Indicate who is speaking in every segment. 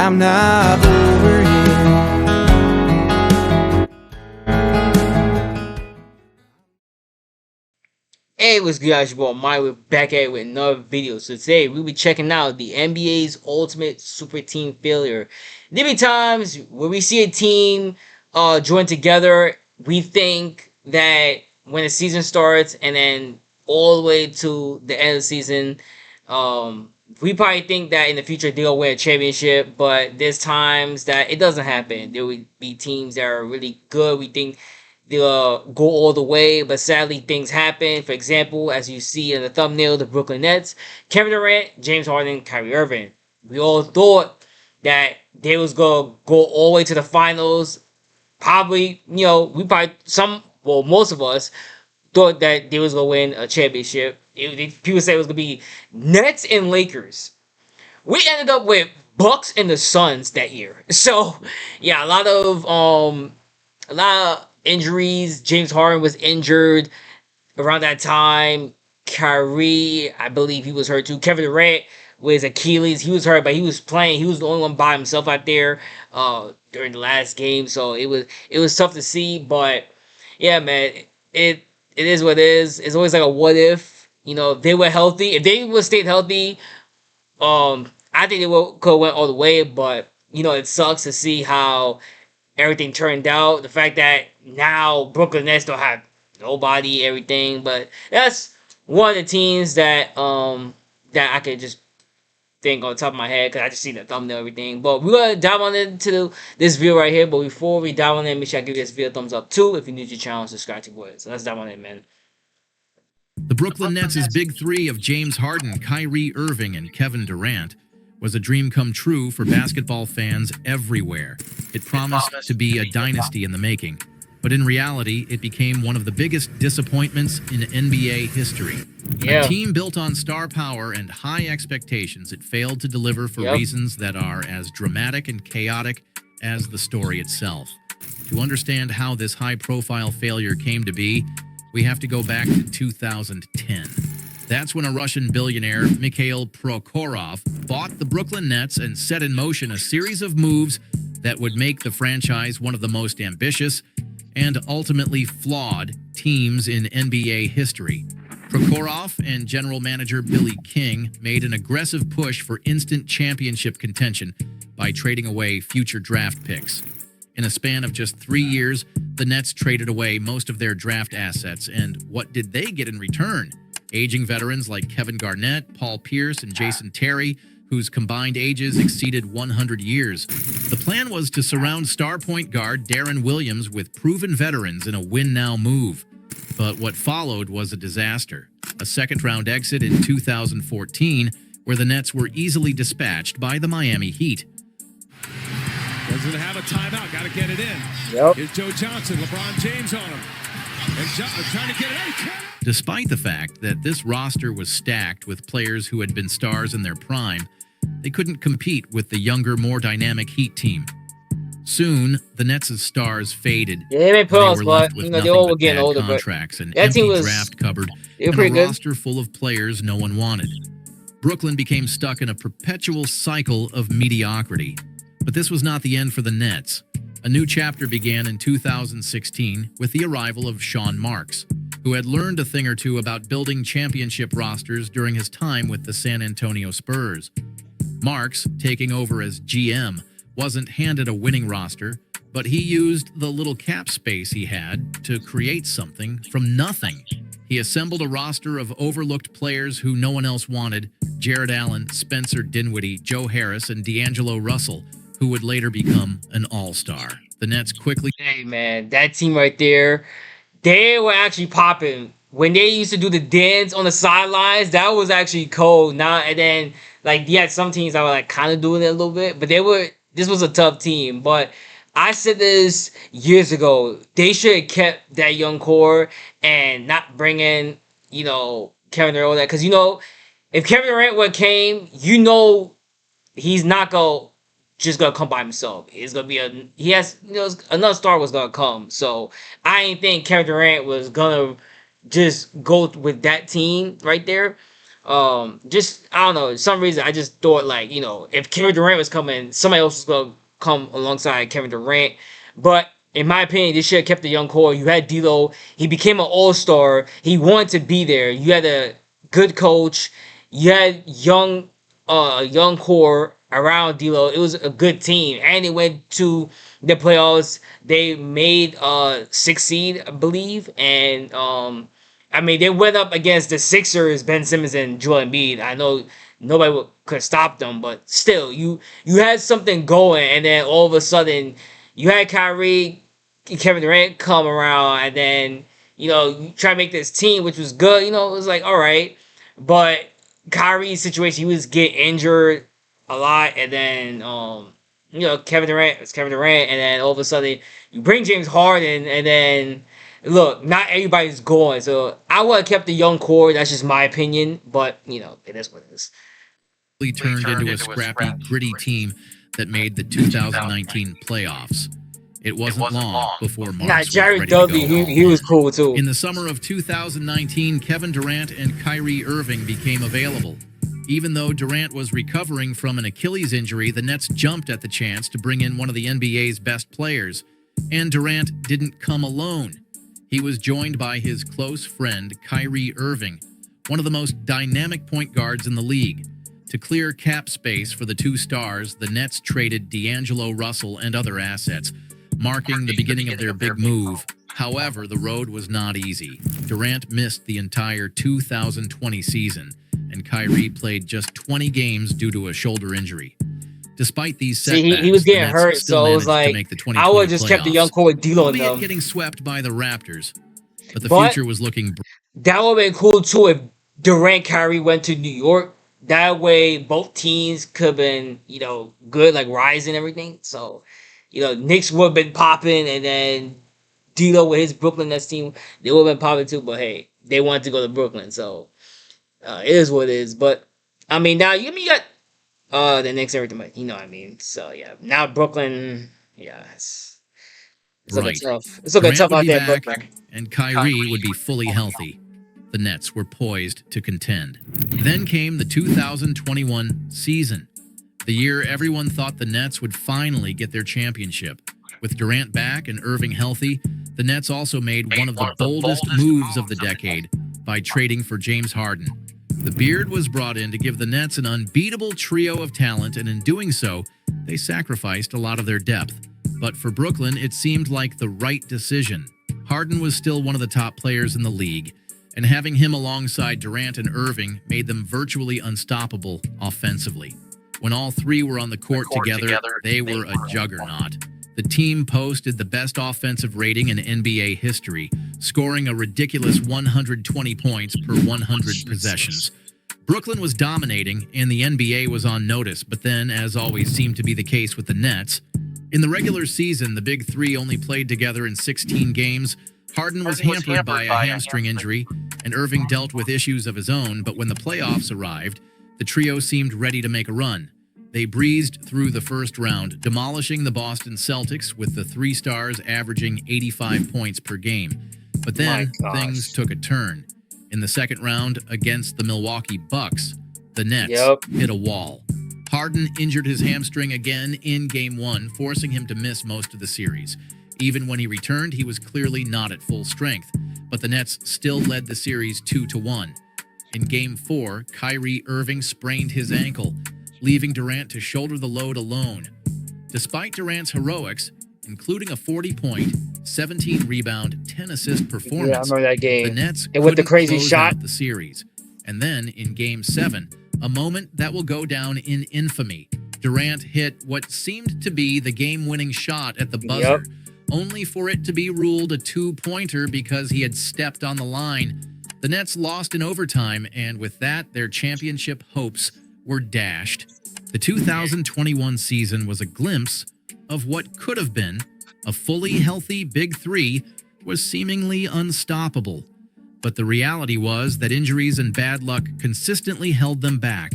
Speaker 1: I'm not over yet.
Speaker 2: Hey, what's good, guys? Your boy Mike. We're back at it with another video. So today we'll be checking out the NBA's ultimate super team failure. There be times where we see a team join together. We think that when the season starts and then all the way to the end of the season, we probably think that in the future they'll win a championship. But there's times that it doesn't happen. There will be teams that are really good. We think they'll go all the way, but sadly things happen. For example, as you see in the thumbnail, the Brooklyn Nets, Kevin Durant, James Harden, Kyrie Irving. We all thought that they was gonna go all the way to the finals. Probably, most of us thought that they was gonna win a championship. People say it was gonna be Nets and Lakers. We ended up with Bucks and the Suns that year. So yeah, a lot of injuries. James Harden was injured around that time. Kyrie, I believe he was hurt too. Kevin Durant with Achilles, he was hurt, but he was playing. He was the only one by himself out there during the last game. So it was tough to see. But yeah, man, it is what it is. It's always like a what if. If they were healthy, if they would stayed healthy, I think they could have went all the way. But it sucks to see how everything turned out. The fact that now Brooklyn Nets don't have nobody, everything. But that's one of the teams that I could just think on the top of my head because I just seen the thumbnail and everything. But we're gonna dive on into this video right here. But before we dive on in, make sure I give this video a thumbs up too. If you're new to the channel, subscribe to boys. So let's dive on in, man.
Speaker 3: The Brooklyn Nets' big three of James Harden, Kyrie Irving, and Kevin Durant was a dream come true for basketball fans everywhere. It promised to be a dynasty in the making, but in reality, it became one of the biggest disappointments in NBA history. A team built on star power and high expectations, it failed to deliver for reasons that are as dramatic and chaotic as the story itself. To understand how this high-profile failure came to be, we have to go back to 2010. That's when a Russian billionaire, Mikhail Prokhorov, bought the Brooklyn Nets and set in motion a series of moves that would make the franchise one of the most ambitious and ultimately flawed teams in NBA history. Prokhorov and general manager Billy King made an aggressive push for instant championship contention by trading away future draft picks. In a span of just 3 years, the Nets traded away most of their draft assets, and what did they get in return? Aging veterans like Kevin Garnett, Paul Pierce, and Jason Terry, whose combined ages exceeded 100 years. The plan was to surround star point guard Deron Williams with proven veterans in a win-now move. But what followed was a disaster. A second-round exit in 2014, where the Nets were easily dispatched by the Miami Heat.
Speaker 4: Doesn't have a timeout. Got to get it in.
Speaker 2: Yep.
Speaker 4: Here's Joe Johnson. LeBron James on him. And trying to get it out.
Speaker 3: Despite the fact that this roster was stacked with players who had been stars in their prime, they couldn't compete with the younger, more dynamic Heat team. Soon, the Nets' stars faded.
Speaker 2: Yeah, they made pros,
Speaker 3: were
Speaker 2: but
Speaker 3: left with
Speaker 2: they all were
Speaker 3: nothing but
Speaker 2: getting
Speaker 3: bad
Speaker 2: older. But
Speaker 3: contracts, an
Speaker 2: that
Speaker 3: empty
Speaker 2: team was
Speaker 3: draft cupboard,
Speaker 2: they were
Speaker 3: and a
Speaker 2: pretty good.
Speaker 3: roster full of players no one wanted. Brooklyn became stuck in a perpetual cycle of mediocrity. But this was not the end for the Nets. A new chapter began in 2016 with the arrival of Sean Marks, who had learned a thing or two about building championship rosters during his time with the San Antonio Spurs. Marks, taking over as GM, wasn't handed a winning roster, but he used the little cap space he had to create something from nothing. He assembled a roster of overlooked players who no one else wanted: Jared Allen, Spencer Dinwiddie, Joe Harris, and D'Angelo Russell, who would later become an all-star. The Nets quickly...
Speaker 2: Hey, man, that team right there, they were actually popping. When they used to do the dance on the sidelines, that was actually cold. And then, you had some teams that were, kind of doing it a little bit, but this was a tough team. But I said this years ago, they should have kept that young core and not bring in, Kevin Durant, because, if Kevin Durant would have came, he's not just gonna come by himself. It's gonna be another star was gonna come. So I didn't think Kevin Durant was gonna just go with that team right there. Just I don't know. For some reason I just thought like if Kevin Durant was coming, somebody else was gonna come alongside Kevin Durant. But in my opinion, they should have kept the young core. You had D'Lo. He became an all-star. He wanted to be there. You had a good coach. You had young core around D'Lo. It was a good team, and they went to the playoffs. They made sixth seed, I believe, and I mean they went up against the Sixers, Ben Simmons and Joel Embiid. I know nobody could stop them, but still, you had something going, and then all of a sudden you had Kyrie, Kevin Durant come around, and then you try to make this team, which was good. It was like all right, but Kyrie's situation, he was getting injured a lot, and then Kevin Durant is Kevin Durant, and then all of a sudden you bring James Harden, and then look, not everybody's going. So I would have kept the young core. That's just my opinion, but it is what it is.
Speaker 3: Turned into a scrappy, gritty team that made the 2019 playoffs. It wasn't long before Marks was
Speaker 2: Jared
Speaker 3: ready
Speaker 2: Dudley,
Speaker 3: to go
Speaker 2: he was cool too.
Speaker 3: In the summer of 2019, Kevin Durant and Kyrie Irving became available. Even though Durant was recovering from an Achilles injury, the Nets jumped at the chance to bring in one of the NBA's best players. And Durant didn't come alone. He was joined by his close friend, Kyrie Irving, one of the most dynamic point guards in the league. To clear cap space for the two stars, the Nets traded D'Angelo Russell and other assets, marking the beginning of their big move. However, the road was not easy. Durant missed the entire 2020 season, and Kyrie played just 20 games due to a shoulder injury. Despite these setbacks,
Speaker 2: he was getting hurt, so it was like I would have just kept the young core with D'Lo in them.
Speaker 3: Getting swept by the Raptors, but the future was looking.
Speaker 2: That would have been cool too if Durant, Kyrie went to New York. That way, both teams could have been, good, like rising and everything. So, Knicks would have been popping, and then D'Lo with his Brooklyn Nets team, they would have been popping too. But hey, they wanted to go to Brooklyn, so it is what it is. But I mean, now you got the Knicks and everything, but you know what I mean. So yeah, now Brooklyn, yeah, it's looking tough. It's looking tough out there, Brooklyn.
Speaker 3: And Kyrie would be fully healthy. The Nets were poised to contend. Then came the 2021 season, the year everyone thought the Nets would finally get their championship. With Durant back and Irving healthy, the Nets also made one of the boldest moves of the decade by trading for James Harden. The Beard was brought in to give the Nets an unbeatable trio of talent, and in doing so, they sacrificed a lot of their depth. But for Brooklyn, it seemed like the right decision. Harden was still one of the top players in the league, and having him alongside Durant and Irving made them virtually unstoppable offensively. When all three were on the court together, they were a juggernaut. The team posted the best offensive rating in NBA history, scoring a ridiculous 120 points per 100 possessions. Brooklyn was dominating, and the NBA was on notice, but then, as always seemed to be the case with the Nets, in the regular season, the Big Three only played together in 16 games. Harden was hampered by a hamstring injury, and Irving dealt with issues of his own, but when the playoffs arrived, the trio seemed ready to make a run. They breezed through the first round, demolishing the Boston Celtics with the three stars averaging 85 points per game. But then things took a turn. In the second round against the Milwaukee Bucks, the Nets hit a wall. Harden injured his hamstring again in Game 1, forcing him to miss most of the series. Even when he returned, he was clearly not at full strength, but the Nets still led the series 2-1. In Game 4, Kyrie Irving sprained his ankle, leaving Durant to shoulder the load alone. Despite Durant's heroics, including a 40-point, 17-rebound, 10-assist performance,
Speaker 2: I remember that game.
Speaker 3: the Nets
Speaker 2: with the crazy
Speaker 3: close
Speaker 2: shot
Speaker 3: out the series. And then in Game 7, a moment that will go down in infamy, Durant hit what seemed to be the game-winning shot at the buzzer, only for it to be ruled a two-pointer because he had stepped on the line. The Nets lost in overtime, and with that, their championship hopes were dashed. The 2021 season was a glimpse of what could have been. A fully healthy Big Three was seemingly unstoppable. But the reality was that injuries and bad luck consistently held them back.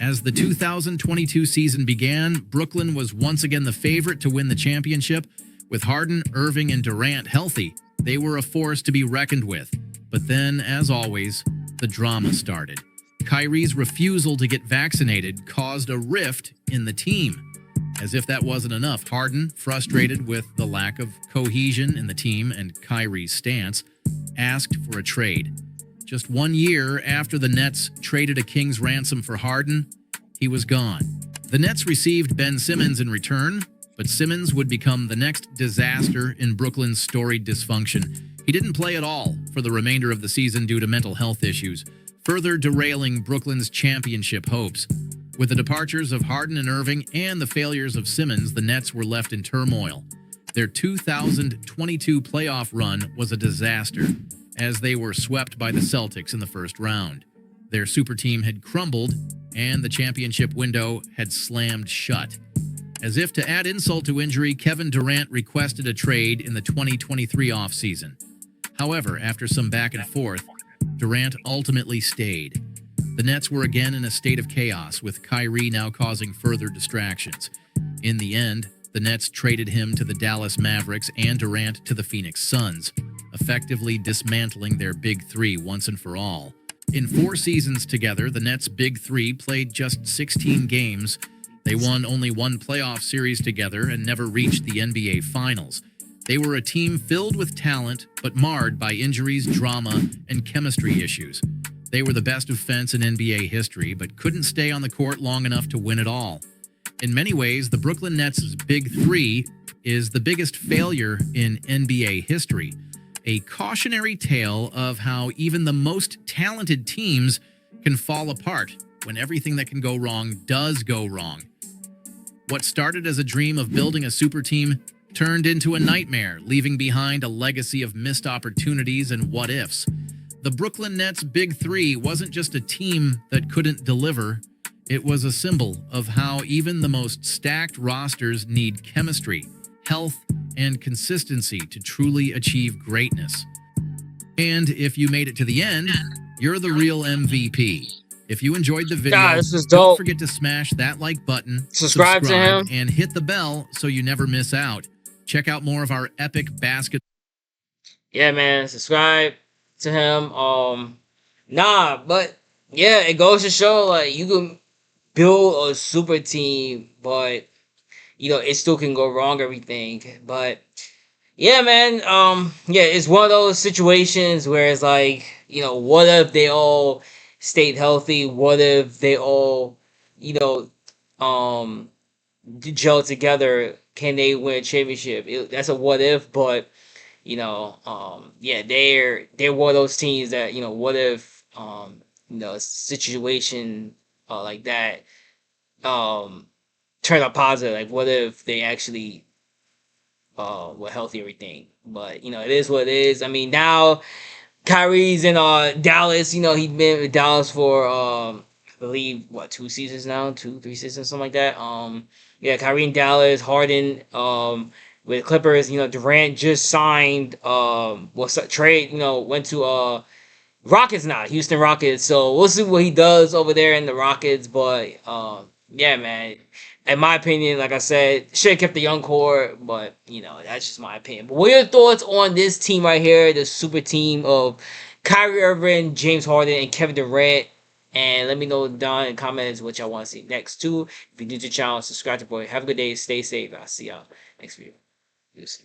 Speaker 3: As the 2022 season began, Brooklyn was once again the favorite to win the championship. With Harden, Irving, and Durant healthy, they were a force to be reckoned with. But then, as always, the drama started. Kyrie's refusal to get vaccinated caused a rift in the team. As if that wasn't enough, Harden, frustrated with the lack of cohesion in the team and Kyrie's stance, asked for a trade. Just 1 year after the Nets traded a king's ransom for Harden, he was gone. The Nets received Ben Simmons in return, but Simmons would become the next disaster in Brooklyn's storied dysfunction. He didn't play at all for the remainder of the season due to mental health issues, further derailing Brooklyn's championship hopes. With the departures of Harden and Irving and the failures of Simmons, the Nets were left in turmoil. Their 2022 playoff run was a disaster, as they were swept by the Celtics in the first round. Their super team had crumbled, and the championship window had slammed shut. As if to add insult to injury, Kevin Durant requested a trade in the 2023 offseason. However, after some back and forth, Durant ultimately stayed. The Nets were again in a state of chaos, with Kyrie now causing further distractions. In the end, the Nets traded him to the Dallas Mavericks and Durant to the Phoenix Suns, effectively dismantling their Big Three once and for all. In 4 seasons together, the Nets' Big Three played just 16 games. They won only 1 playoff series together and never reached the NBA Finals. They were a team filled with talent, but marred by injuries, drama, and chemistry issues. They were the best defense in NBA history, but couldn't stay on the court long enough to win it all. In many ways, the Brooklyn Nets' Big Three is the biggest failure in NBA history, a cautionary tale of how even the most talented teams can fall apart when everything that can go wrong does go wrong. What started as a dream of building a super team turned into a nightmare, leaving behind a legacy of missed opportunities and what-ifs. The Brooklyn Nets' Big Three wasn't just a team that couldn't deliver. It was a symbol of how even the most stacked rosters need chemistry, health, and consistency to truly achieve greatness. And if you made it to the end, you're the real MVP. If you enjoyed the video,
Speaker 2: This is
Speaker 3: don't
Speaker 2: dope.
Speaker 3: forget to smash that like button,
Speaker 2: Subscribe to him.
Speaker 3: and hit the bell so you never miss out. Check out more of our epic basketball.
Speaker 2: Yeah, man, subscribe to him. But yeah, it goes to show like you can build a super team, but it still can go wrong. Everything, but yeah, man. It's one of those situations where it's like, what if they all stayed healthy? What if they all, gel together? Can they win a championship? That's a what if, but they're one of those teams that, what if, a situation like that turned out positive? Like, what if they actually were healthy, everything? But, it is what it is. I mean, now Kyrie's in Dallas. He's been with Dallas for, I believe, 2 seasons now? 2-3 seasons, something like that. Kyrie in Dallas, Harden, with Clippers, Durant just signed, trade, went to Rockets now, Houston Rockets. So we'll see what he does over there in the Rockets. But man, in my opinion, like I said, should have kept the young core. But that's just my opinion. But what are your thoughts on this team right here, the super team of Kyrie Irving, James Harden, and Kevin Durant? And let me know down in the comments what y'all want to see next too. If you're new to the channel, subscribe to the boy. Have a good day. Stay safe. I'll see y'all next video. Peace.